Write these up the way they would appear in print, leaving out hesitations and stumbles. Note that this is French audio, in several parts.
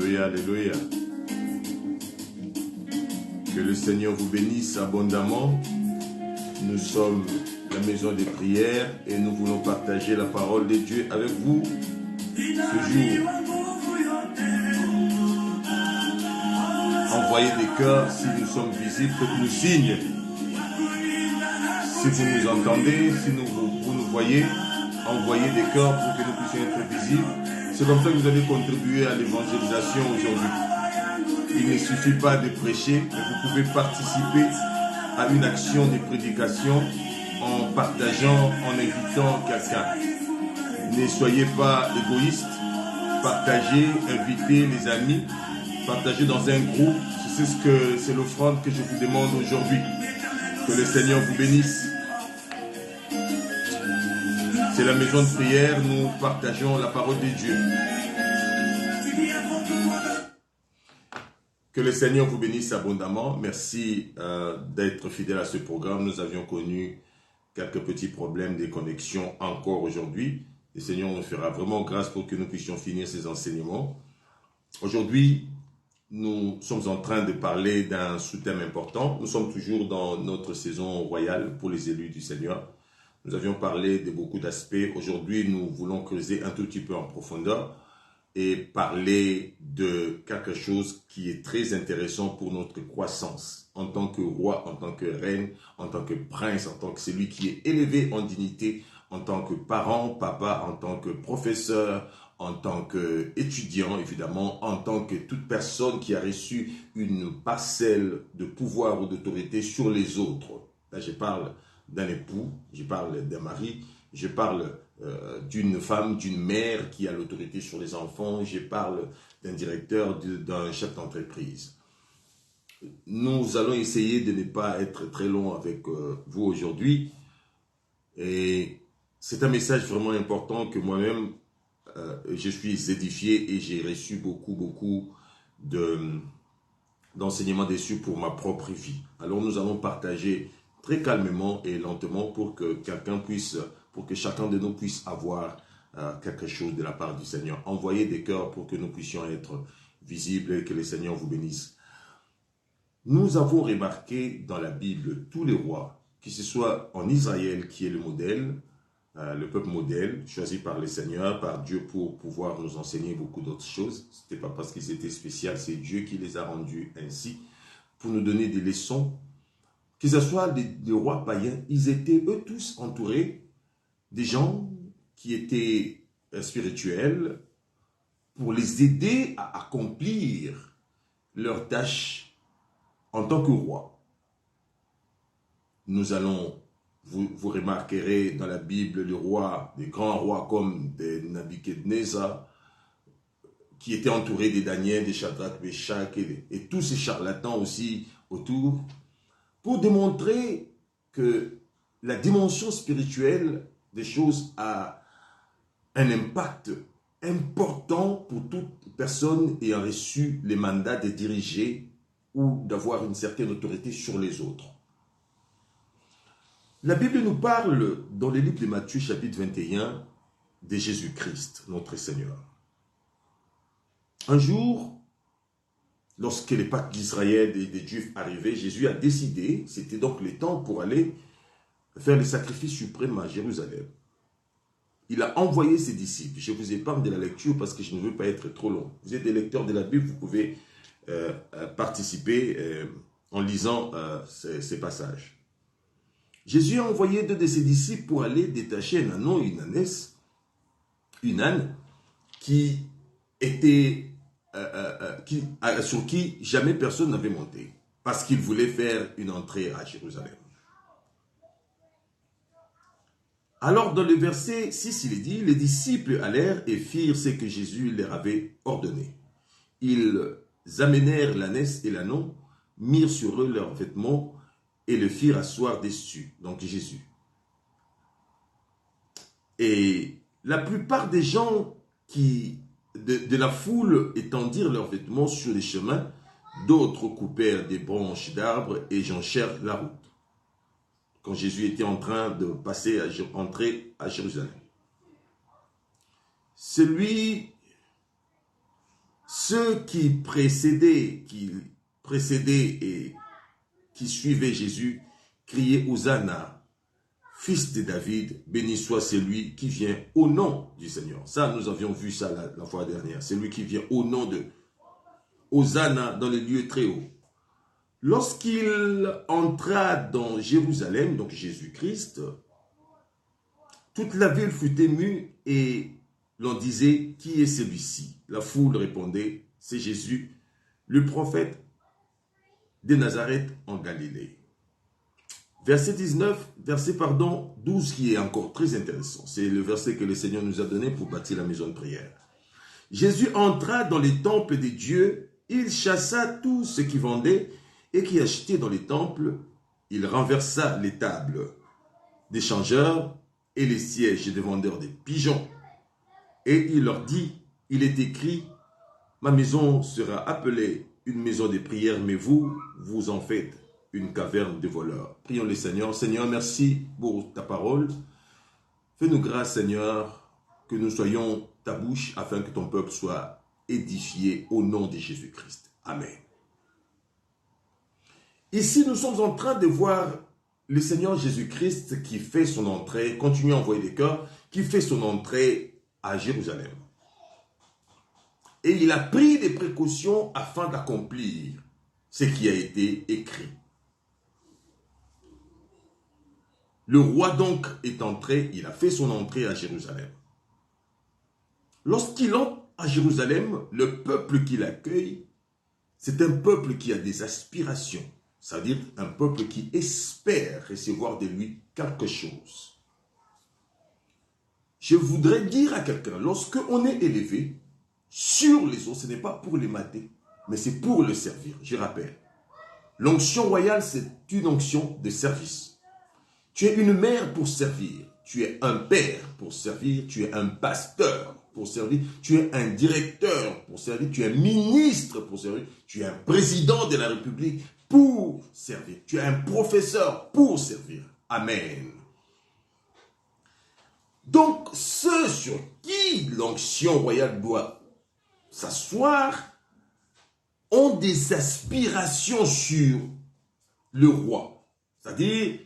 Alléluia, alléluia. Que le Seigneur vous bénisse abondamment. Nous sommes la maison des prières et nous voulons partager la parole de Dieu avec vous ce jour. Envoyez des cœurs si nous sommes visibles, faites-nous signe. Si vous nous entendez, si vous nous voyez, envoyez des cœurs pour que nous puissions être visibles. C'est comme ça que vous allez contribuer à l'évangélisation aujourd'hui. Il ne suffit pas de prêcher, mais vous pouvez participer à une action de prédication en partageant, en invitant quelqu'un. Ne soyez pas égoïstes, partagez, invitez les amis, partagez dans un groupe. C'est l'offrande que je vous demande aujourd'hui. Que le Seigneur vous bénisse. C'est la maison de prière, nous partageons la parole de Dieu. Que le Seigneur vous bénisse abondamment. Merci d'être fidèle à ce programme. Nous avions connu quelques petits problèmes de connexion encore aujourd'hui. Le Seigneur nous fera vraiment grâce pour que nous puissions finir ces enseignements. Aujourd'hui, nous sommes en train de parler d'un sous-thème important. Nous sommes toujours dans notre saison royale pour les élus du Seigneur. Nous avions parlé de beaucoup d'aspects. Aujourd'hui, nous voulons creuser un tout petit peu en profondeur et parler de quelque chose qui est très intéressant pour notre croissance en tant que roi, en tant que reine, en tant que prince, en tant que celui qui est élevé en dignité, en tant que parent, papa, en tant que professeur, en tant qu'étudiant, évidemment, en tant que toute personne qui a reçu une parcelle de pouvoir ou d'autorité sur les autres. Là, je parle d'un époux, je parle d'un mari, je parle d'une femme, d'une mère qui a l'autorité sur les enfants, je parle d'un directeur, d'un chef d'entreprise. Nous allons essayer de ne pas être très long avec vous aujourd'hui. Et c'est un message vraiment important que moi-même, je suis édifié et j'ai reçu beaucoup d'enseignements dessus pour ma propre vie. Alors nous allons partager très calmement et lentement pour que chacun de nous puisse avoir quelque chose de la part du Seigneur. Envoyez des cœurs pour que nous puissions être visibles et que le Seigneur vous bénisse. Nous avons remarqué dans la Bible tous les rois, que ce soit en Israël qui est le modèle, le peuple modèle, choisi par le Seigneur, par Dieu pour pouvoir nous enseigner beaucoup d'autres choses. Ce n'était pas parce qu'ils étaient spéciaux, c'est Dieu qui les a rendus ainsi, pour nous donner des leçons. Que ce soit des rois païens, ils étaient eux tous entourés des gens qui étaient spirituels pour les aider à accomplir leurs tâches en tant que roi. Nous allons, vous remarquerez dans la Bible, les rois, des grands rois comme Nabuchodonosor, qui étaient entourés des Daniel, des Shadrach, Meshach et tous ces charlatans aussi autour, pour démontrer que la dimension spirituelle des choses a un impact important pour toute personne ayant reçu les mandats de diriger ou d'avoir une certaine autorité sur les autres. La Bible nous parle dans le livre de Matthieu chapitre 21 de Jésus-Christ, notre Seigneur. Un jour, lorsque les Pâques d'Israël et des Juifs arrivaient, Jésus a décidé, c'était donc le temps pour aller faire le sacrifice suprême à Jérusalem. Il a envoyé ses disciples. Je vous épargne de la lecture parce que je ne veux pas être trop long. Vous êtes des lecteurs de la Bible, vous pouvez participer en lisant ces passages. Jésus a envoyé 2 de ses disciples pour aller détacher un âne et une âne qui était sur qui jamais personne n'avait monté, parce qu'il voulait faire une entrée à Jérusalem. Alors dans le verset 6, il est dit, les disciples allèrent et firent ce que Jésus leur avait ordonné. Ils amenèrent l'ânesse et l'ânon, mirent sur eux leurs vêtements et le firent asseoir dessus, donc Jésus. Et la plupart des gens de la foule étendirent leurs vêtements sur les chemins, d'autres coupèrent des branches d'arbres et jonchèrent la route. Quand Jésus était en train de entrer à Jérusalem. Celui ceux qui précédaient et qui suivaient Jésus criaient Hosanna, fils de David, béni soit celui qui vient au nom du Seigneur. Ça, nous avions vu ça la fois dernière. C'est lui qui vient au nom de Hosanna dans les lieux très hauts. Lorsqu'il entra dans Jérusalem, donc Jésus-Christ, toute la ville fut émue et l'on disait, qui est celui-ci? La foule répondait, c'est Jésus, le prophète de Nazareth en Galilée. Verset 12 qui est encore très intéressant. C'est le verset que le Seigneur nous a donné pour bâtir la maison de prière. Jésus entra dans les temples des dieux, il chassa tous ceux qui vendaient et qui achetaient dans les temples. Il renversa les tables des changeurs et les sièges des vendeurs de pigeons. Et il leur dit, il est écrit, ma maison sera appelée une maison de prière, mais vous en faites une caverne de voleurs. Prions le Seigneur. Seigneur, merci pour ta parole. Fais-nous grâce, Seigneur, que nous soyons ta bouche afin que ton peuple soit édifié au nom de Jésus-Christ. Amen. Ici, nous sommes en train de voir le Seigneur Jésus-Christ qui fait son entrée, continue à envoyer des cœurs, qui fait son entrée à Jérusalem. Et il a pris des précautions afin d'accomplir ce qui a été écrit. Le roi donc est entré, il a fait son entrée à Jérusalem. Lorsqu'il entre à Jérusalem, le peuple qui l'accueille, c'est un peuple qui a des aspirations, c'est-à-dire un peuple qui espère recevoir de lui quelque chose. Je voudrais dire à quelqu'un, lorsque on est élevé sur les eaux, ce n'est pas pour les mater, mais c'est pour le servir. Je rappelle, l'onction royale, c'est une onction de service. Tu es une mère pour servir, tu es un père pour servir, tu es un pasteur pour servir, tu es un directeur pour servir, tu es un ministre pour servir, tu es un président de la République pour servir, tu es un professeur pour servir. Amen. Donc, ceux sur qui l'onction royale doit s'asseoir ont des aspirations sur le roi. C'est-à-dire,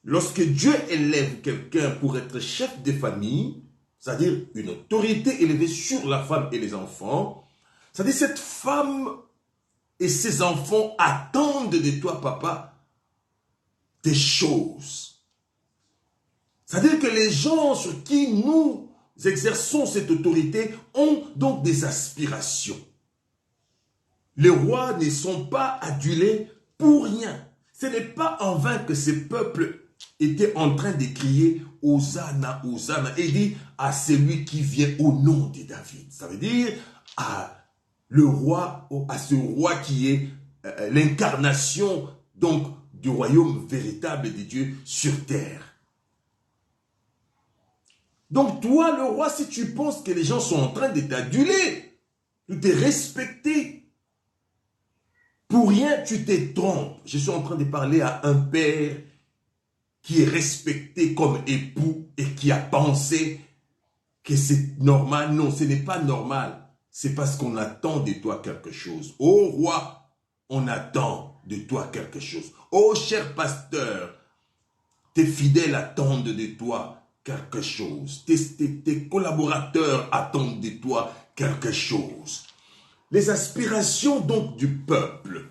lorsque Dieu élève quelqu'un pour être chef de famille, c'est-à-dire une autorité élevée sur la femme et les enfants, c'est-à-dire cette femme et ses enfants attendent de toi, papa, des choses. C'est-à-dire que les gens sur qui nous exerçons cette autorité ont donc des aspirations. Les rois ne sont pas adulés pour rien. Ce n'est pas en vain que ce peuple était en train de crier Hosanna, Hosanna, et dit à celui qui vient au nom de David. Ça veut dire à le roi, à ce roi qui est l'incarnation donc du royaume véritable de Dieu sur terre. Donc toi, le roi, si tu penses que les gens sont en train de t'aduler, de te respecter, pour rien tu te trompes. Je suis en train de parler à un père qui est respecté comme époux et qui a pensé que c'est normal. Non, ce n'est pas normal. C'est parce qu'on attend de toi quelque chose. Ô roi, on attend de toi quelque chose. Ô cher pasteur, tes fidèles attendent de toi quelque chose. Tes collaborateurs attendent de toi quelque chose. Les aspirations donc du peuple,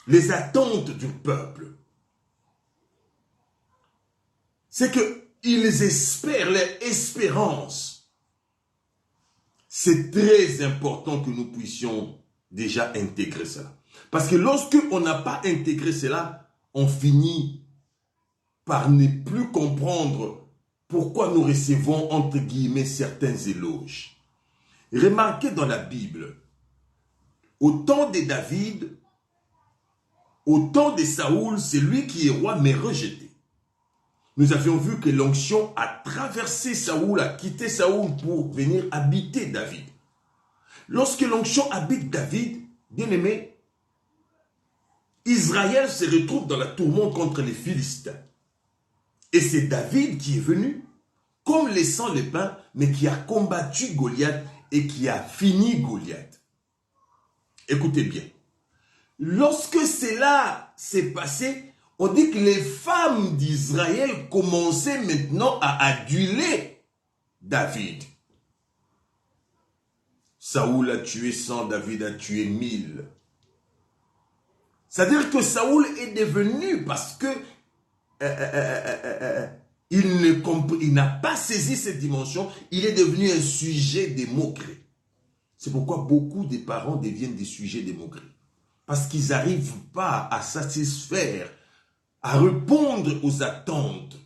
les attentes du peuple, c'est qu'ils espèrent, leur espérance. C'est très important que nous puissions déjà intégrer cela. Parce que lorsque on n'a pas intégré cela, on finit par ne plus comprendre pourquoi nous recevons entre guillemets certains éloges. Remarquez dans la Bible, au temps de David, au temps de Saoul, c'est lui qui est roi mais rejeté. Nous avions vu que l'onction a traversé Saoul, a quitté Saoul pour venir habiter David. Lorsque l'onction habite David, bien aimé, Israël se retrouve dans la tourmente contre les Philistins. Et c'est David qui est venu, comme laissant le pain, mais qui a combattu Goliath et qui a fini Goliath. Écoutez bien. Lorsque cela s'est passé, on dit que les femmes d'Israël commençaient maintenant à aduler David. Saoul a tué 100, David a tué 1000. C'est-à-dire que Saoul est devenu, parce que il n'a pas saisi cette dimension, il est devenu un sujet de moquerie. C'est pourquoi beaucoup de parents deviennent des sujets de moquerie. Parce qu'ils n'arrivent pas à satisfaire, à répondre aux attentes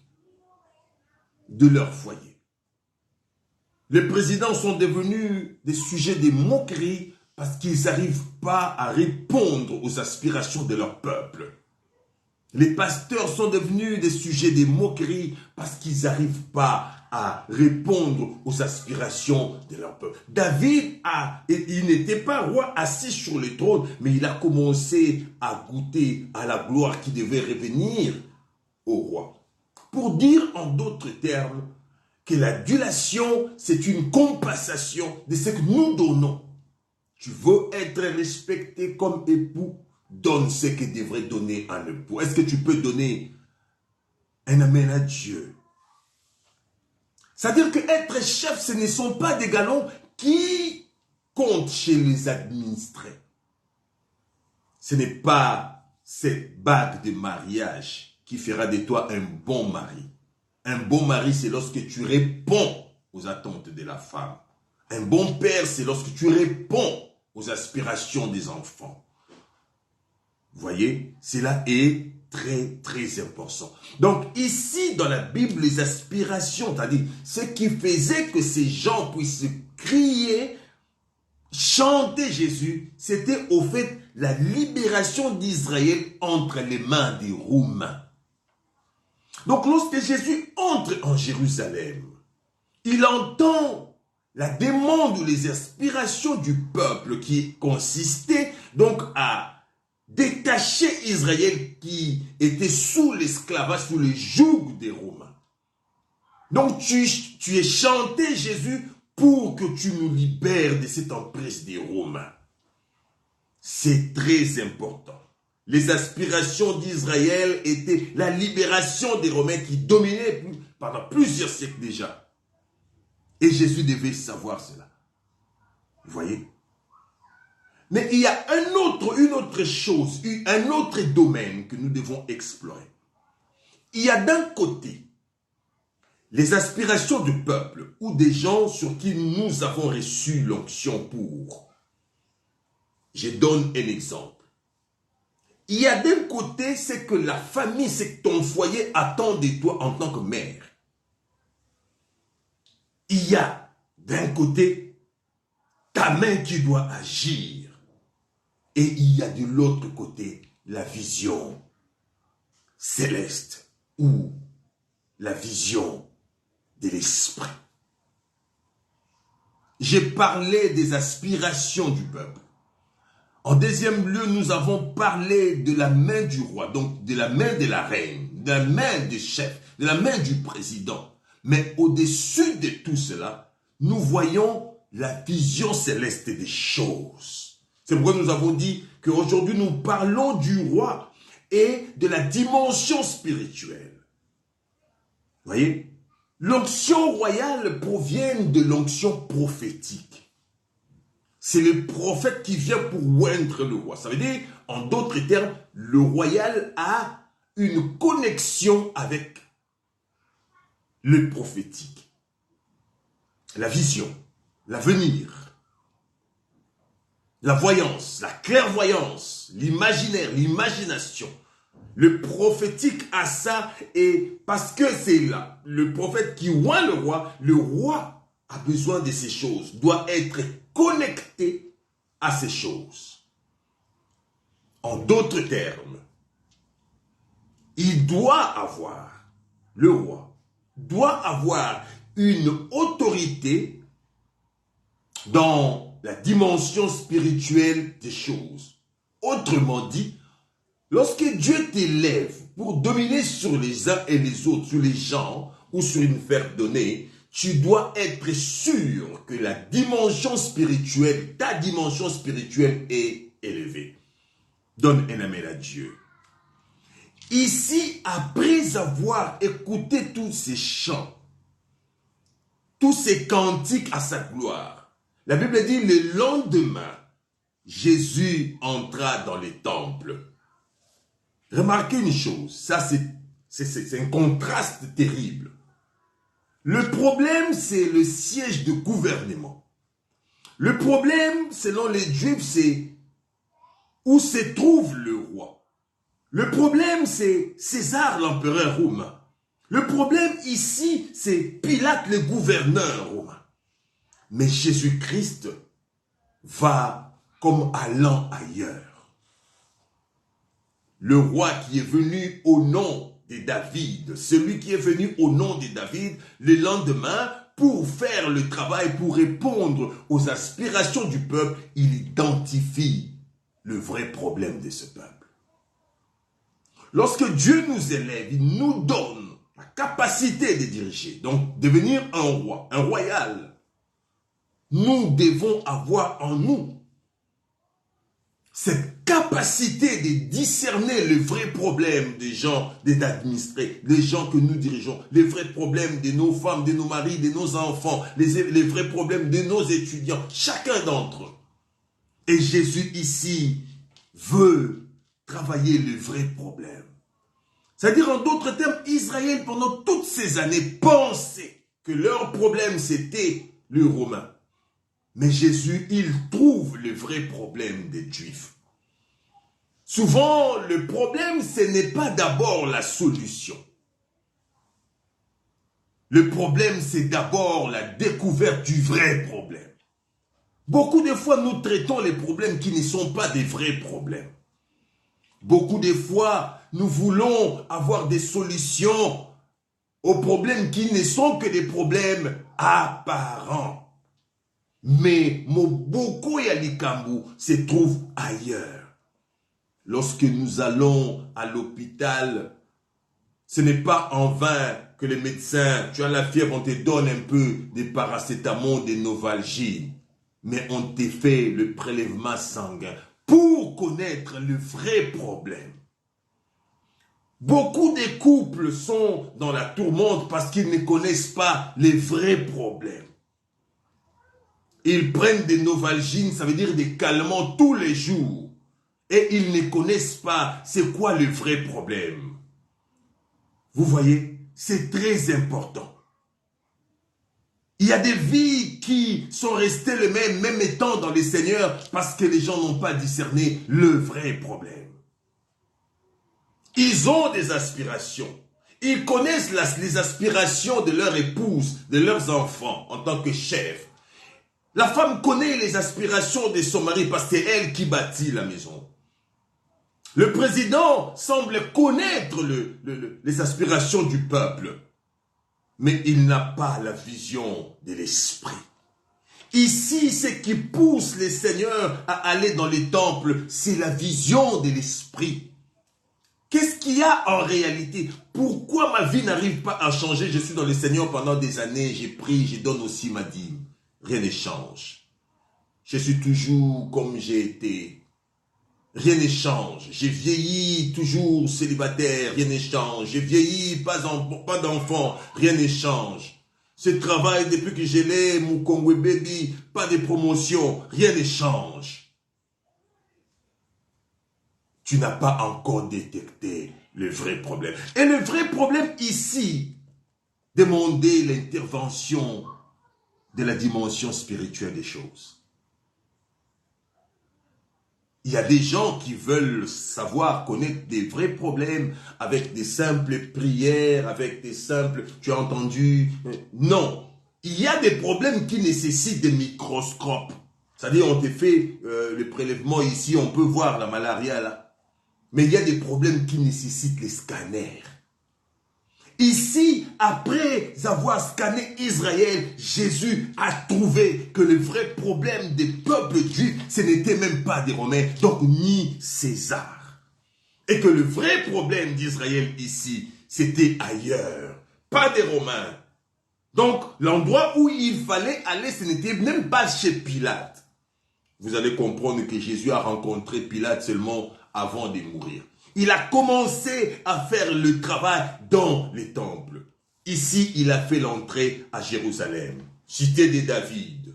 de leur foyer. Les présidents sont devenus des sujets de moquerie parce qu'ils n'arrivent pas à répondre aux aspirations de leur peuple. Les pasteurs sont devenus des sujets de moquerie parce qu'ils n'arrivent pas à répondre aux aspirations de leur peuple. David, il n'était pas roi assis sur le trône, mais il a commencé à goûter à la gloire qui devait revenir au roi. Pour dire en d'autres termes que l'adulation, c'est une compensation de ce que nous donnons. Tu veux être respecté comme époux, donne ce que devrait donner un époux. Est-ce que tu peux donner un amen à Dieu? C'est-à-dire que être chef, ce ne sont pas des galons qui comptent chez les administrés. Ce n'est pas cette bague de mariage qui fera de toi un bon mari. Un bon mari, c'est lorsque tu réponds aux attentes de la femme. Un bon père, c'est lorsque tu réponds aux aspirations des enfants. Vous voyez, cela est très, très important. Donc ici, dans la Bible, les aspirations, c'est-à-dire ce qui faisait que ces gens puissent crier, chanter Jésus, c'était au fait la libération d'Israël entre les mains des Romains. Donc lorsque Jésus entre en Jérusalem, il entend la demande ou les aspirations du peuple qui consistait donc à détacher Israël qui était sous l'esclavage, sous le joug des Romains. Donc tu es chanté Jésus pour que tu nous libères de cette emprise des Romains. C'est très important. Les aspirations d'Israël étaient la libération des Romains qui dominaient pendant plusieurs siècles déjà. Et Jésus devait savoir cela. Vous voyez? Mais il y a une autre chose, un autre domaine que nous devons explorer. Il y a d'un côté les aspirations du peuple ou des gens sur qui nous avons reçu l'onction pour. Je donne un exemple. Il y a d'un côté ce que la famille, ce que ton foyer attend de toi en tant que mère. Il y a d'un côté ta main qui doit agir. Et il y a de l'autre côté la vision céleste ou la vision de l'esprit. J'ai parlé des aspirations du peuple. En deuxième lieu, nous avons parlé de la main du roi, donc de la main de la reine, de la main du chef, de la main du président. Mais au-dessus de tout cela, nous voyons la vision céleste des choses. C'est pourquoi nous avons dit qu'aujourd'hui nous parlons du roi et de la dimension spirituelle. Vous voyez? L'onction royale provient de l'onction prophétique. C'est le prophète qui vient pour oindre le roi. Ça veut dire, en d'autres termes, le royal a une connexion avec le prophétique. La vision, l'avenir, la voyance, la clairvoyance, l'imaginaire, l'imagination. Le prophétique a ça et parce que c'est là, le prophète qui oint le roi a besoin de ces choses, doit être connecté à ces choses. En d'autres termes, le roi doit avoir une autorité dans la dimension spirituelle des choses. Autrement dit, lorsque Dieu t'élève pour dominer sur les uns et les autres, sur les gens ou sur une affaire donnée, tu dois être sûr que la dimension spirituelle, ta dimension spirituelle est élevée. Donne un amen à Dieu. Ici, après avoir écouté tous ces chants, tous ces cantiques à sa gloire, la Bible dit le lendemain, Jésus entra dans les temples. Remarquez une chose, ça c'est un contraste terrible. Le problème, c'est le siège de gouvernement. Le problème, selon les Juifs, c'est où se trouve le roi. Le problème, c'est César, l'empereur romain. Le problème ici, c'est Pilate, le gouverneur romain. Mais Jésus-Christ va comme allant ailleurs. Le roi qui est venu au nom de David, celui qui est venu au nom de David, le lendemain, pour faire le travail, pour répondre aux aspirations du peuple, il identifie le vrai problème de ce peuple. Lorsque Dieu nous élève, il nous donne la capacité de diriger, donc devenir un roi, un royal. Nous devons avoir en nous cette capacité de discerner le vrai problème des gens, des administrés, des gens que nous dirigeons, les vrais problèmes de nos femmes, de nos maris, de nos enfants, les vrais problèmes de nos étudiants, chacun d'entre eux. Et Jésus ici veut travailler le vrai problème. C'est-à-dire, en d'autres termes, Israël, pendant toutes ces années, pensait que leur problème, c'était le Romain. Mais Jésus, il trouve le vrai problème des Juifs. Souvent, le problème, ce n'est pas d'abord la solution. Le problème, c'est d'abord la découverte du vrai problème. Beaucoup de fois, nous traitons les problèmes qui ne sont pas des vrais problèmes. Beaucoup de fois, nous voulons avoir des solutions aux problèmes qui ne sont que des problèmes apparents. Mais Moboko et Alikambu se trouvent ailleurs. Lorsque nous allons à l'hôpital, ce n'est pas en vain que les médecins, tu as la fièvre, on te donne un peu de paracétamol, de Novalgine, mais on te fait le prélèvement sanguin pour connaître le vrai problème. Beaucoup de couples sont dans la tourmente parce qu'ils ne connaissent pas les vrais problèmes. Ils prennent des Novalgines, ça veut dire des calmants tous les jours. Et ils ne connaissent pas c'est quoi le vrai problème. Vous voyez, c'est très important. Il y a des vies qui sont restées les mêmes, même étant dans les seigneurs, parce que les gens n'ont pas discerné le vrai problème. Ils ont des aspirations. Ils connaissent les aspirations de leur épouse, de leurs enfants en tant que chef. La femme connaît les aspirations de son mari parce que c'est elle qui bâtit la maison. Le président semble connaître les aspirations du peuple, mais il n'a pas la vision de l'esprit. Ici, ce qui pousse les seigneurs à aller dans les temples, c'est la vision de l'esprit. Qu'est-ce qu'il y a en réalité? Pourquoi ma vie n'arrive pas à changer? Je suis dans le Seigneur pendant des années, j'ai pris, je donne aussi ma dîme. Rien ne change. Je suis toujours comme j'ai été. Rien ne change. J'ai vieilli toujours célibataire, rien ne change. J'ai vieilli, pas d'enfant, rien ne change. Ce travail, depuis que je l'ai, mon Congo baby, pas de promotion, rien ne change. Tu n'as pas encore détecté le vrai problème. Et le vrai problème ici, demander l'intervention de la dimension spirituelle des choses. Il y a des gens qui veulent savoir, connaître des vrais problèmes avec des simples prières, avec des simples... Tu as entendu? Non. Il y a des problèmes qui nécessitent des microscopes. C'est-à-dire, on te fait le prélèvement ici, on peut voir la malaria là. Mais il y a des problèmes qui nécessitent les scanners. Ici, après avoir scanné Israël, Jésus a trouvé que le vrai problème des peuples juifs, ce n'était même pas des Romains, donc ni César. Et que le vrai problème d'Israël ici, c'était ailleurs. Pas des Romains, Donc, l'endroit où il fallait aller, ce n'était même pas chez Pilate. Vous allez comprendre que Jésus a rencontré Pilate seulement avant de mourir. Il a commencé à faire le travail dans les temples. Ici, il a fait l'entrée à Jérusalem, cité de David.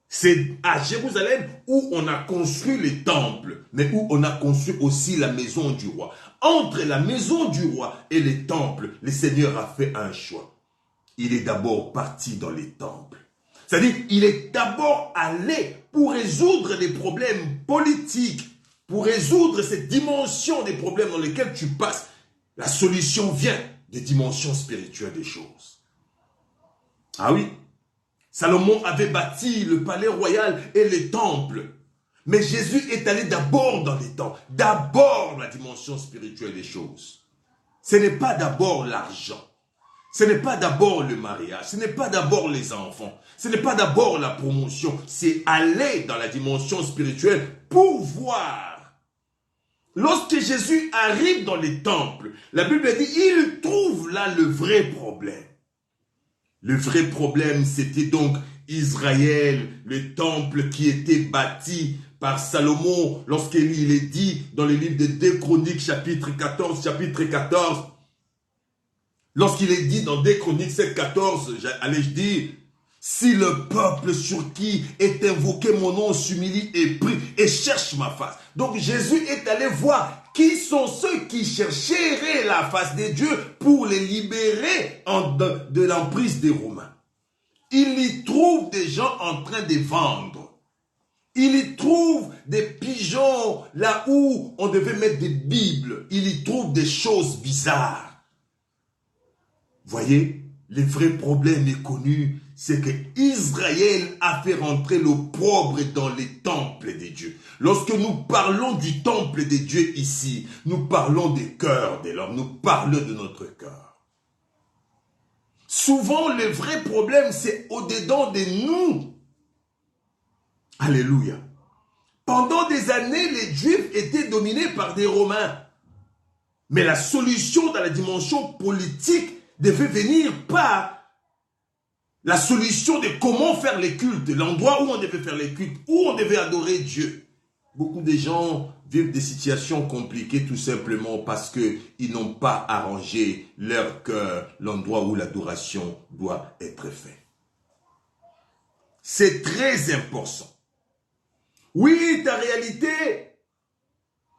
C'est à Jérusalem où on a construit les temples, mais où on a construit aussi la maison du roi. Entre la maison du roi et les temples, le Seigneur a fait un choix. Il est d'abord parti dans les temples. C'est-à-dire, il est d'abord allé pour résoudre les problèmes politiques, pour résoudre cette dimension des problèmes dans lesquels tu passes. La solution vient des dimensions spirituelles des choses. Ah oui, Salomon avait bâti le palais royal et les temples. Mais Jésus est allé d'abord dans les temples, d'abord la dimension spirituelle des choses. Ce n'est pas d'abord l'argent. Ce n'est pas d'abord le mariage, ce n'est pas d'abord les enfants, ce n'est pas d'abord la promotion, c'est aller dans la dimension spirituelle pour voir. Lorsque Jésus arrive dans les temples, la Bible dit, il trouve là le vrai problème. Le vrai problème, c'était donc Israël, le temple qui était bâti par Salomon, lorsqu'il est dit dans le livre de 2 Chroniques, chapitre 14, lorsqu'il est dit dans 2 Chroniques 7,14, allais-je dire, si le peuple sur qui est invoqué mon nom s'humilie et prie et cherche ma face. Donc Jésus est allé voir qui sont ceux qui chercheraient la face de Dieu pour les libérer de l'emprise des Romains. Il y trouve des gens en train de vendre. Il y trouve des pigeons là où on devait mettre des Bibles. Il y trouve des choses bizarres. Voyez, le vrai problème est connu, c'est que Israël a fait rentrer l'opprobre dans les temples de Dieu. Lorsque nous parlons du temple de Dieu ici, nous parlons des cœurs de l'homme, nous parlons de notre cœur. Souvent, le vrai problème, c'est au-dedans de nous. Alléluia. Pendant des années, les Juifs étaient dominés par des Romains. Mais la solution dans la dimension politique devait venir par la solution de comment faire les cultes, l'endroit où on devait faire les cultes, où on devait adorer Dieu. Beaucoup de gens vivent des situations compliquées tout simplement parce qu'ils n'ont pas arrangé leur cœur, l'endroit où l'adoration doit être faite. C'est très important. Oui, ta réalité,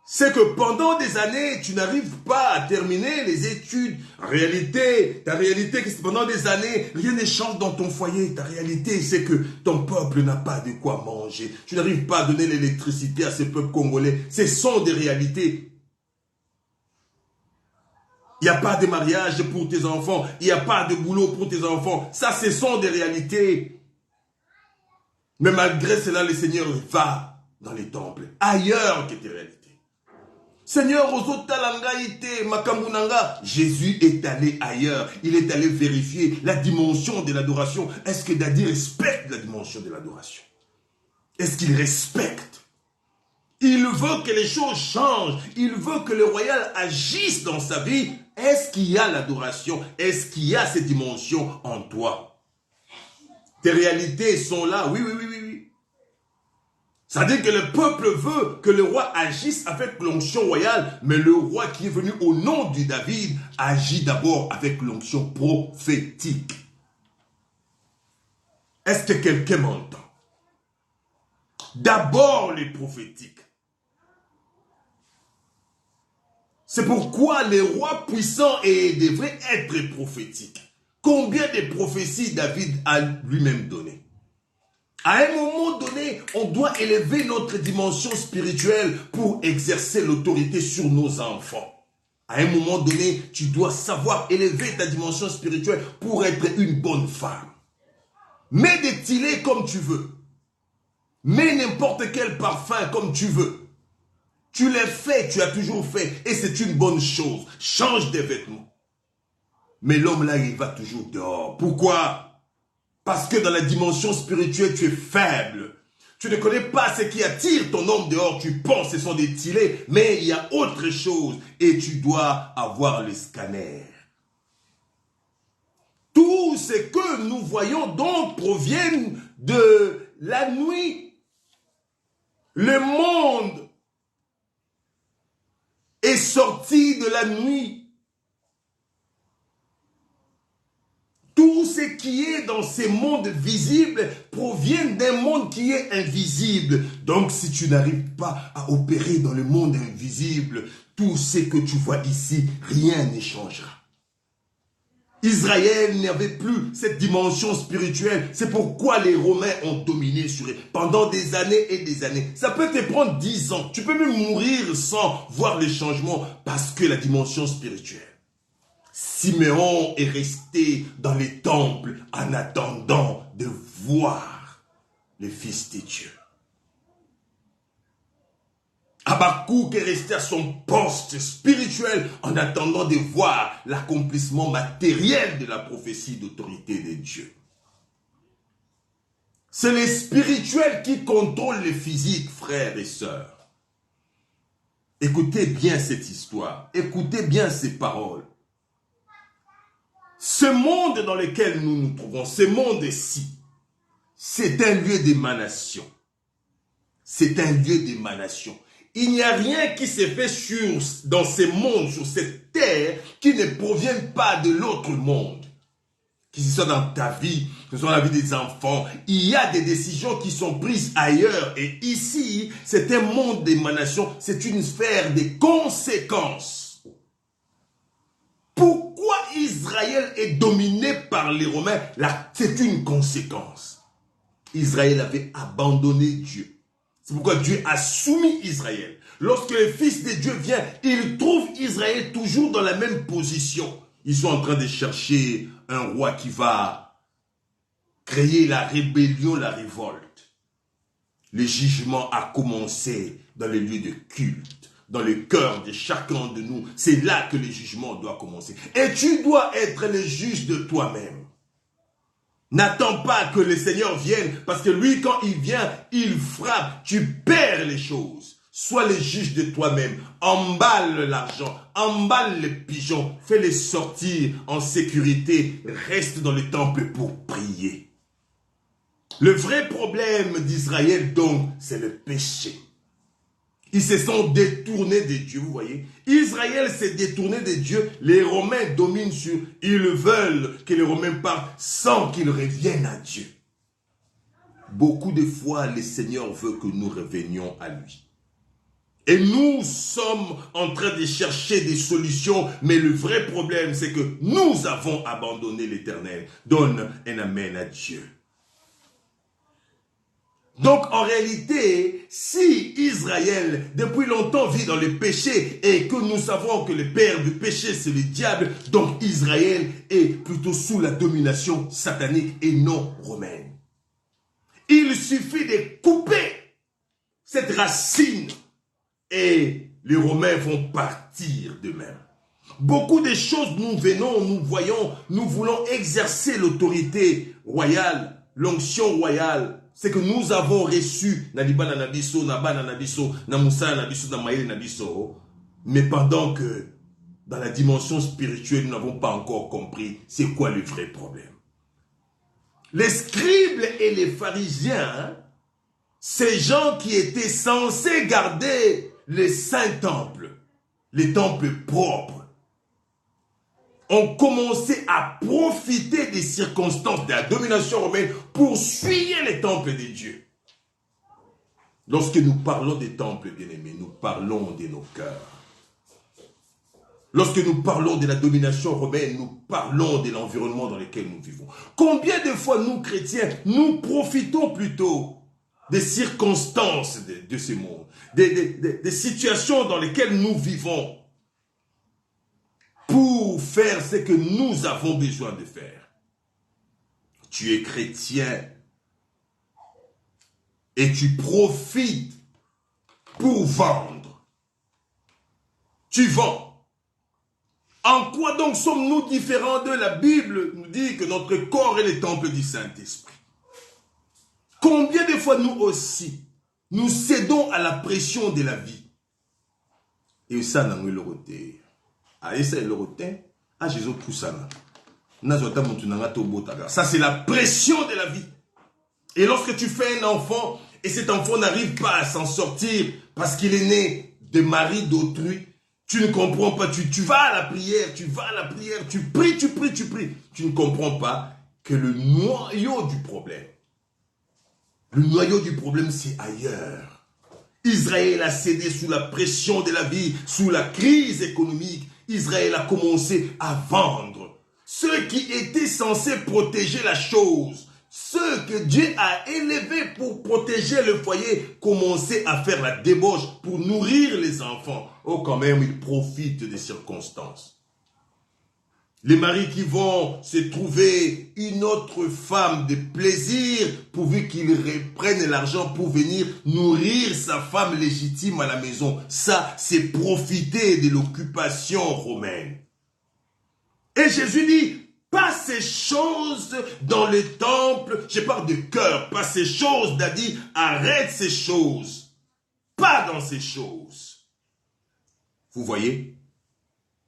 c'est que pendant des années, tu n'arrives pas à terminer les études. En réalité, ta réalité, c'est que pendant des années, rien ne change dans ton foyer. Ta réalité, c'est que ton peuple n'a pas de quoi manger. Tu n'arrives pas à donner l'électricité à ce peuple congolais. Ce sont des réalités. Il n'y a pas de mariage pour tes enfants. Il n'y a pas de boulot pour tes enfants. Ça, ce sont des réalités. Mais malgré cela, le Seigneur va dans les temples, ailleurs que tes réalités. Seigneur, Jésus est allé ailleurs. Il est allé vérifier la dimension de l'adoration. Est-ce que Dadi respecte la dimension de l'adoration? Est-ce qu'il respecte? Il veut que les choses changent. Il veut que le royal agisse dans sa vie. Est-ce qu'il y a l'adoration? Est-ce qu'il y a cette dimension en toi? Tes réalités sont là. Oui. C'est-à-dire que le peuple veut que le roi agisse avec l'onction royale, mais le roi qui est venu au nom du David agit d'abord avec l'onction prophétique. Est-ce que quelqu'un m'entend? D'abord les prophétiques. C'est pourquoi les rois puissants devraient être prophétiques. Combien de prophéties David a lui-même donné? À un moment donné, on doit élever notre dimension spirituelle pour exercer l'autorité sur nos enfants. À un moment donné, tu dois savoir élever ta dimension spirituelle pour être une bonne femme. Mets des tilets comme tu veux. Mets n'importe quel parfum comme tu veux. Tu l'as fait, tu as toujours fait, et c'est une bonne chose. Change des vêtements. Mais l'homme là, il va toujours dehors. Pourquoi? Parce que dans la dimension spirituelle, tu es faible. Tu ne connais pas ce qui attire ton homme dehors. Tu penses que ce sont des tilets, mais il y a autre chose. Et tu dois avoir le scanner. Tout ce que nous voyons donc provient de la nuit. Le monde est sorti de la nuit. Tout ce qui est dans ces mondes visibles provient d'un monde qui est invisible. Donc si tu n'arrives pas à opérer dans le monde invisible, tout ce que tu vois ici, rien ne changera. Israël n'avait plus cette dimension spirituelle. C'est pourquoi les Romains ont dominé sur eux pendant des années et des années. Ça peut te prendre 10 ans. Tu peux même mourir sans voir les changements parce que la dimension spirituelle. Siméon est resté dans les temples en attendant de voir le Fils de Dieu. Habakkuk est resté à son poste spirituel en attendant de voir l'accomplissement matériel de la prophétie d'autorité de Dieu. C'est le spirituel qui contrôle le physique, frères et sœurs. Écoutez bien cette histoire, écoutez bien ces paroles. Ce monde dans lequel nous nous trouvons, ce monde-ci, c'est un lieu d'émanation. C'est un lieu d'émanation. Il n'y a rien qui se fait dans ce monde, sur cette terre, qui ne provient pas de l'autre monde. Que ce soit dans ta vie, que ce soit dans la vie des enfants, il y a des décisions qui sont prises ailleurs. Et ici, c'est un monde d'émanation, c'est une sphère de conséquences. Pourquoi Israël est dominé par les Romains? Là, c'est une conséquence. Israël avait abandonné Dieu. C'est pourquoi Dieu a soumis Israël. Lorsque le Fils de Dieu vient, il trouve Israël toujours dans la même position. Ils sont en train de chercher un roi qui va créer la rébellion, la révolte. Le jugement a commencé dans les lieux de culte, dans le cœur de chacun de nous. C'est là que le jugement doit commencer. Et tu dois être le juge de toi-même. N'attends pas que le Seigneur vienne, parce que lui, quand il vient, il frappe. Tu perds les choses. Sois le juge de toi-même. Emballe l'argent, emballe les pigeons, fais-les sortir en sécurité. Reste dans le temple pour prier. Le vrai problème d'Israël, donc, c'est le péché. Ils se sont détournés de Dieu, vous voyez. Israël s'est détourné de Dieu. Les Romains dominent sur. Ils veulent que les Romains partent sans qu'ils reviennent à Dieu. Beaucoup de fois, le Seigneur veut que nous revenions à lui. Et nous sommes en train de chercher des solutions, mais le vrai problème, c'est que nous avons abandonné l'Éternel. Donne un amen à Dieu. Donc en réalité, si Israël depuis longtemps vit dans le péché et que nous savons que le père du péché c'est le diable, donc Israël est plutôt sous la domination satanique et non romaine. Il suffit de couper cette racine et les Romains vont partir d'eux-mêmes. Beaucoup de choses nous venons, nous voyons, nous voulons exercer l'autorité royale, l'onction royale. C'est que nous avons reçu mais pendant que dans la dimension spirituelle, nous n'avons pas encore compris c'est quoi le vrai problème. Les scribes et les pharisiens, ces gens qui étaient censés garder les saints temples, les temples propres, ont commencé à profiter des circonstances de la domination romaine pour suyer les temples de Dieu. Lorsque nous parlons des temples bien-aimés, nous parlons de nos cœurs. Lorsque nous parlons de la domination romaine, nous parlons de l'environnement dans lequel nous vivons. Combien de fois nous, chrétiens, nous profitons plutôt des circonstances de ce monde, des situations dans lesquelles nous vivons, pour faire ce que nous avons besoin de faire. Tu es chrétien et tu profites pour vendre. Tu vends. En quoi donc sommes-nous différents de la Bible nous dit que notre corps est le temple du Saint-Esprit. Combien de fois nous aussi, nous cédons à la pression de la vie. Et ça, nous le retire. Ah, et ça, le retient. Ah, Jésus, tout ça. Ça, c'est la pression de la vie. Et lorsque tu fais un enfant, et cet enfant n'arrive pas à s'en sortir parce qu'il est né de mari d'autrui, tu ne comprends pas. Tu vas à la prière, tu pries. Tu ne comprends pas que le noyau du problème, c'est ailleurs. Israël a cédé sous la pression de la vie, sous la crise économique. Israël a commencé à vendre. Ceux qui étaient censés protéger la chose, ceux que Dieu a élevés pour protéger le foyer, commençaient à faire la débauche pour nourrir les enfants. Oh, quand même, ils profitent des circonstances. Les maris qui vont se trouver une autre femme de plaisir pourvu qu'ils reprennent l'argent pour venir nourrir sa femme légitime à la maison. Ça, c'est profiter de l'occupation romaine. Et Jésus dit, pas ces choses dans le temple, je parle de cœur, pas ces choses, Daddy, arrête ces choses. Pas dans ces choses. Vous voyez?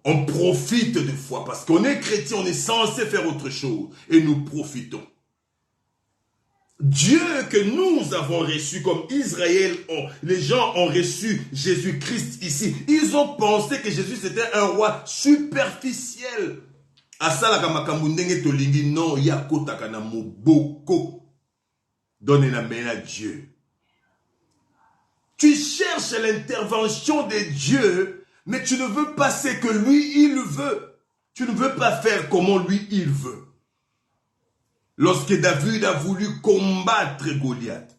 On profite de foi parce qu'on est chrétien, on est censé faire autre chose et nous profitons. Dieu que nous avons reçu comme Israël, les gens ont reçu Jésus-Christ ici. Ils ont pensé que Jésus c'était un roi superficiel. Asalaka makambo ndenge tolingi non yakotaka na moboko. Donne la main à Dieu. Tu cherches l'intervention de Dieu. Mais tu ne veux pas ce que lui, il veut. Tu ne veux pas faire comment lui, il veut. Lorsque David a voulu combattre Goliath,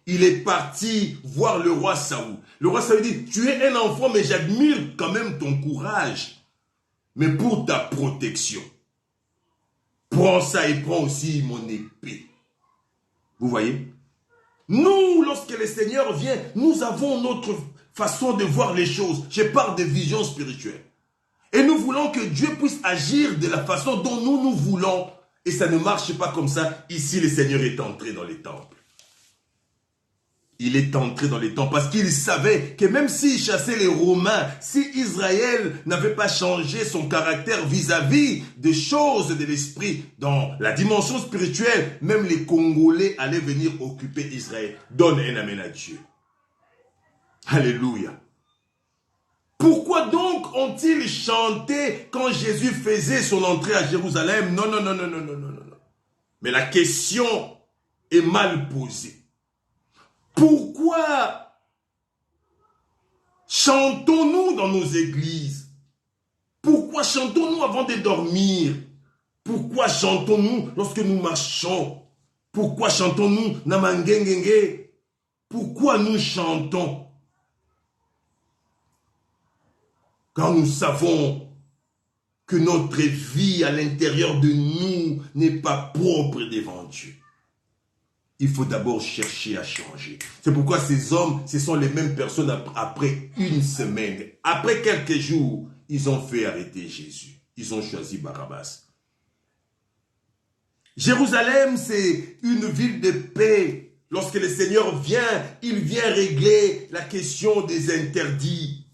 il est parti voir le roi Saoul. Le roi Saoul dit, tu es un enfant, mais j'admire quand même ton courage. Mais pour ta protection, prends ça et prends aussi mon épée. Vous voyez? Nous, lorsque le Seigneur vient, nous avons notre façon de voir les choses. Je parle de vision spirituelle. Et nous voulons que Dieu puisse agir de la façon dont nous voulons. Et ça ne marche pas comme ça. Ici, le Seigneur est entré dans les temples. Il est entré dans les temples parce qu'il savait que même s'il chassait les Romains, si Israël n'avait pas changé son caractère vis-à-vis des choses de l'esprit, dans la dimension spirituelle, même les Congolais allaient venir occuper Israël. Donne un amen à Dieu. Alléluia. Pourquoi donc ont-ils chanté quand Jésus faisait son entrée à Jérusalem? Non. Mais la question est mal posée. Pourquoi chantons-nous dans nos églises? Pourquoi chantons-nous avant de dormir? Pourquoi chantons-nous lorsque nous marchons? Pourquoi chantons-nous namangengenge? Pourquoi nous chantons? Quand nous savons que notre vie à l'intérieur de nous n'est pas propre devant Dieu. Il faut d'abord chercher à changer. C'est pourquoi ces hommes, ce sont les mêmes personnes après une semaine. Après quelques jours, ils ont fait arrêter Jésus. Ils ont choisi Barabbas. Jérusalem, c'est une ville de paix. Lorsque le Seigneur vient, il vient régler la question des interdits.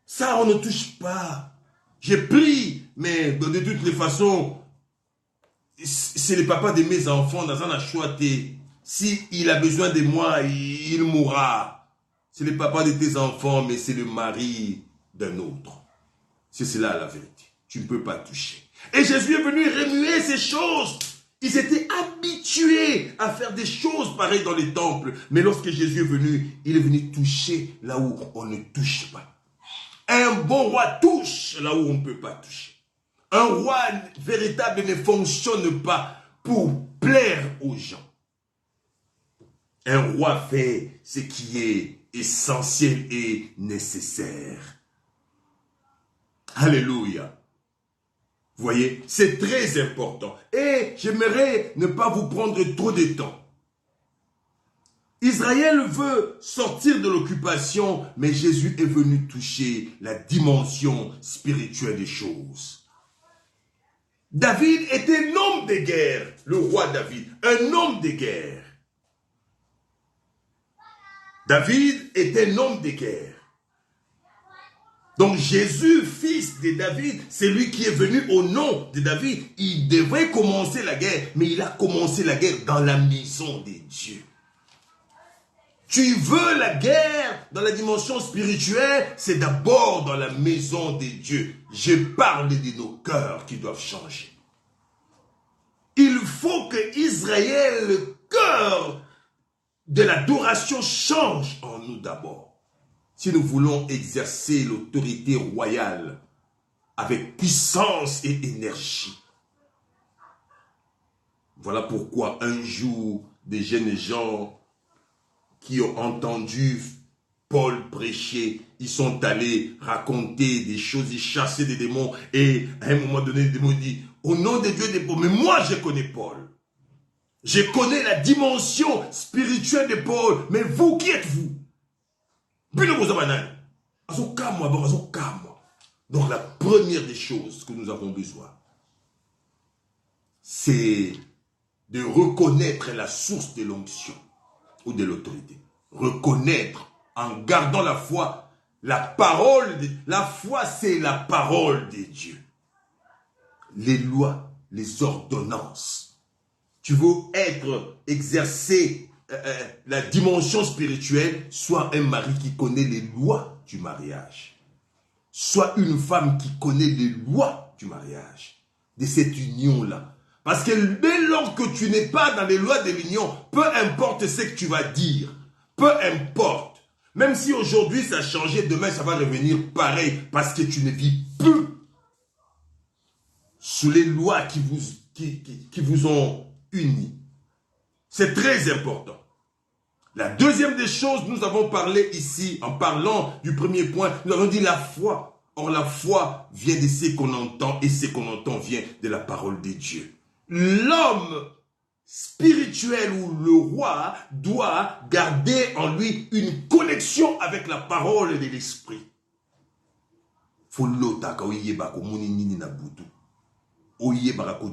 Ça, on ne touche pas. J'ai pris, mais de toutes les façons, c'est le papa de mes enfants dans un choisi. S'il a besoin de moi, il mourra. C'est le papa de tes enfants, mais c'est le mari d'un autre. C'est cela la vérité. Tu ne peux pas toucher. Et Jésus est venu remuer ces choses. Ils étaient habitués à faire des choses pareilles dans les temples. Mais lorsque Jésus est venu, il est venu toucher là où on ne touche pas. Un bon roi touche là où on ne peut pas toucher. Un roi véritable ne fonctionne pas pour plaire aux gens. Un roi fait ce qui est essentiel et nécessaire. Alléluia. Vous voyez, c'est très important. Et j'aimerais ne pas vous prendre trop de temps. Israël veut sortir de l'occupation, mais Jésus est venu toucher la dimension spirituelle des choses. David était un homme de guerre, le roi David, un homme de guerre. David était un homme de guerre. Donc Jésus, fils de David, c'est lui qui est venu au nom de David. Il devrait commencer la guerre, mais il a commencé la guerre dans la maison de Dieu. Tu veux la guerre dans la dimension spirituelle, c'est d'abord dans la maison de Dieu. Je parle de nos cœurs qui doivent changer. Il faut que Israël, le cœur de l'adoration change en nous d'abord. Si nous voulons exercer l'autorité royale avec puissance et énergie. Voilà pourquoi un jour, des jeunes gens qui ont entendu Paul prêcher, ils sont allés raconter des choses, ils chassaient des démons, et à un moment donné, les démons disent, au nom de Dieu des pauvres, mais moi je connais Paul. Je connais la dimension spirituelle de Paul, mais vous, qui êtes-vous? Donc la première des choses que nous avons besoin, c'est de reconnaître la source de l'onction ou de l'autorité. Reconnaître en gardant la foi, la parole, la foi c'est la parole de Dieu. Les lois, les ordonnances. Tu veux exercer la dimension spirituelle, sois un mari qui connaît les lois du mariage. Sois une femme qui connaît les lois du mariage, de cette union-là. Parce que dès lors que tu n'es pas dans les lois de l'union, peu importe ce que tu vas dire, peu importe, même si aujourd'hui ça a changé, demain ça va revenir pareil, parce que tu ne vis plus sous les lois qui vous ont unis. C'est très important. La deuxième des choses, nous avons parlé ici, en parlant du premier point, nous avons dit la foi. Or la foi vient de ce qu'on entend, et ce qu'on entend vient de la parole de Dieu. L'homme spirituel ou le roi doit garder en lui une connexion avec la parole de l'esprit. Faut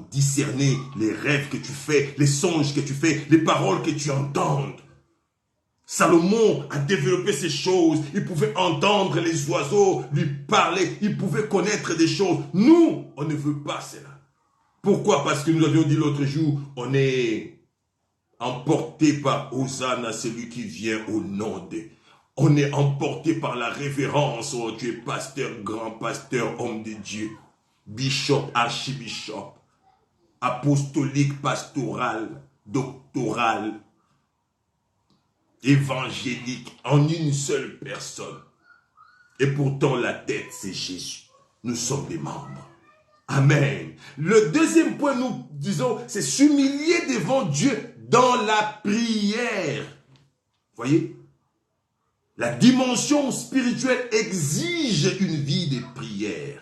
discerner les rêves que tu fais, les songes que tu fais, les paroles que tu entends. Salomon a développé ces choses. Il pouvait entendre les oiseaux lui parler. Il pouvait connaître des choses. Nous, on ne veut pas cela. Pourquoi? Parce que nous avions dit l'autre jour, on est emporté par Hosanna, celui qui vient au nom de... On est emporté par la révérence. Oh, tu es pasteur, grand pasteur, homme de Dieu. Bishop, archibishop. Apostolique, pastoral, doctoral. Évangélique, en une seule personne. Et pourtant la tête c'est Jésus. Nous sommes des membres. Amen. Le deuxième point, nous disons, c'est s'humilier devant Dieu dans la prière. Voyez? La dimension spirituelle exige une vie de prière.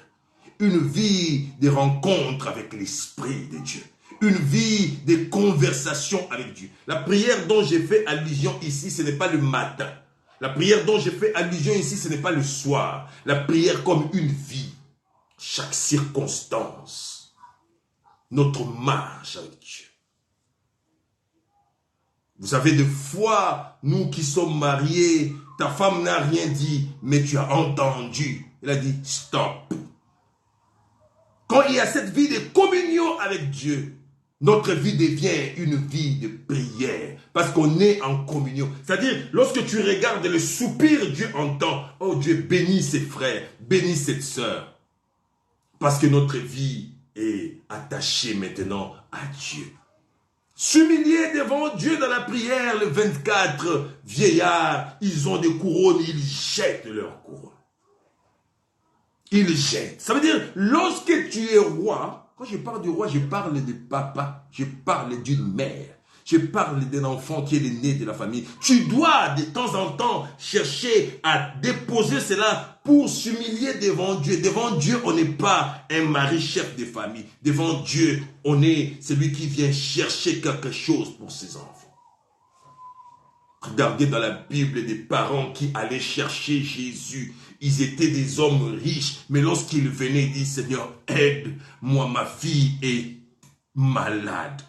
Une vie de rencontre avec l'Esprit de Dieu. Une vie de conversation avec Dieu. La prière dont j'ai fait allusion ici, ce n'est pas le matin. La prière dont j'ai fait allusion ici, ce n'est pas le soir. La prière comme une vie. Chaque circonstance. Notre marche avec Dieu. Vous savez, des fois, nous qui sommes mariés, ta femme n'a rien dit, mais tu as entendu. Elle a dit, stop. Quand il y a cette vie de communion avec Dieu, notre vie devient une vie de prière. Parce qu'on est en communion. C'est-à-dire, lorsque tu regardes le soupir, Dieu entend. Oh Dieu, bénis ses frères, bénis cette sœur. Parce que notre vie est attachée maintenant à Dieu. S'humilier devant Dieu dans la prière, les 24 vieillards, ils ont des couronnes, ils jettent leurs couronnes. Ils jettent. Ça veut dire, lorsque tu es roi, quand je parle du roi, je parle de papa, je parle d'une mère, je parle d'un enfant qui est l'aîné de la famille. Tu dois de temps en temps chercher à déposer cela pour s'humilier devant Dieu. Devant Dieu, on n'est pas un mari chef de famille. Devant Dieu, on est celui qui vient chercher quelque chose pour ses enfants. Regardez dans la Bible des parents qui allaient chercher Jésus. Ils étaient des hommes riches, mais lorsqu'ils venaient, ils disaient, Seigneur, aide-moi, ma fille est malade.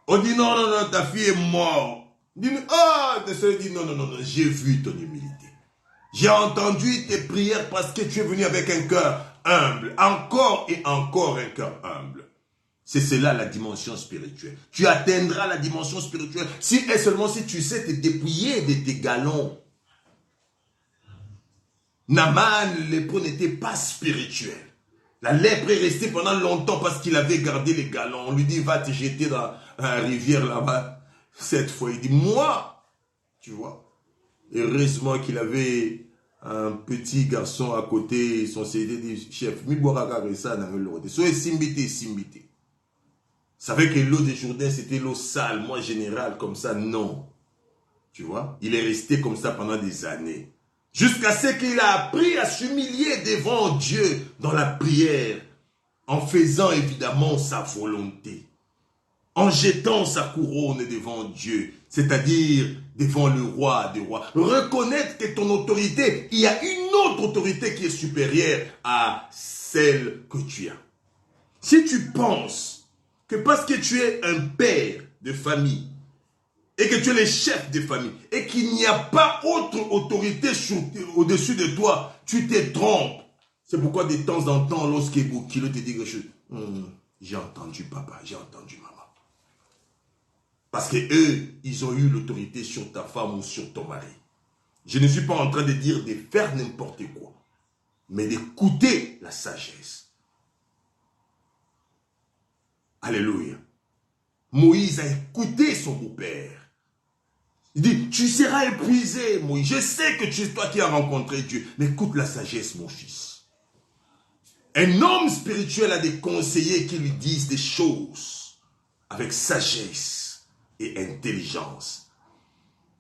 On dit, non, non, non, ta fille est morte. On dit, ah, le Seigneur dit, non, non, non, non, j'ai vu ton humilité. J'ai entendu tes prières parce que tu es venu avec un cœur humble. Encore et encore un cœur humble. C'est cela la dimension spirituelle. Tu atteindras la dimension spirituelle si et seulement si tu sais te dépouiller de tes galons. Naaman, le lépreux, n'était pas spirituel. La lèpre est restée pendant longtemps parce qu'il avait gardé les galons. On lui dit, va te jeter dans la rivière là-bas. Cette fois, il dit, moi, tu vois. Heureusement qu'il avait un petit garçon à côté, son CD dit, chef, mi boira ça dans le route. So simbité. Savait que l'eau de Jourdain, c'était l'eau sale, moi générale, comme ça, non. Tu vois, il est resté comme ça pendant des années. Jusqu'à ce qu'il a appris à s'humilier devant Dieu dans la prière, en faisant évidemment sa volonté, en jetant sa couronne devant Dieu, c'est-à-dire devant le roi des rois. Reconnaître que ton autorité, il y a une autre autorité qui est supérieure à celle que tu as. Si tu penses que parce que tu es un père de famille, et que tu es le chef de famille, et qu'il n'y a pas autre autorité au-dessus de toi, tu te trompes. C'est pourquoi de temps en temps, lorsque Boukilo te dit quelque chose, j'ai entendu papa, j'ai entendu maman. Parce que eux, ils ont eu l'autorité sur ta femme ou sur ton mari. Je ne suis pas en train de dire de faire n'importe quoi, mais d'écouter la sagesse. Alléluia. Moïse a écouté son beau-père. Il dit, tu seras épuisé, Moïse. Je sais que c'est toi qui as rencontré Dieu. Mais écoute la sagesse, mon fils. Un homme spirituel a des conseillers qui lui disent des choses avec sagesse et intelligence.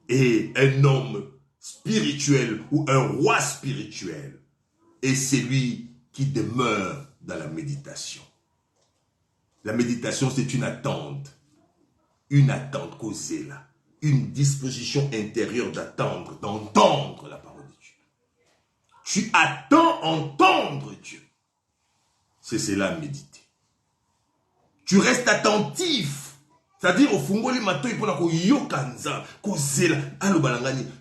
Et un homme spirituel ou un roi spirituel est celui qui demeure dans la méditation. La méditation, c'est une attente causée là. Une disposition intérieure d'attendre, d'entendre la parole de Dieu. Tu attends entendre Dieu. C'est cela, méditer. Tu restes attentif. C'est-à-dire, au fond,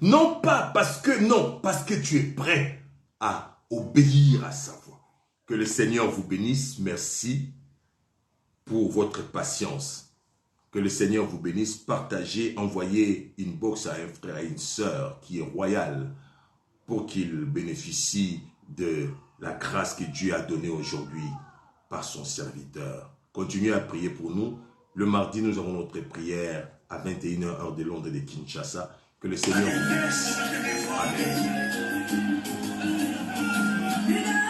non pas parce que tu es prêt à obéir à sa voix. Que le Seigneur vous bénisse. Merci pour votre patience. Que le Seigneur vous bénisse. Partagez, envoyez une box à un frère, à une sœur qui est royale pour qu'il bénéficie de la grâce que Dieu a donnée aujourd'hui par son serviteur. Continuez à prier pour nous. Le mardi, nous aurons notre prière à 21h heure de Londres et de Kinshasa. Que le Seigneur vous bénisse. Amen.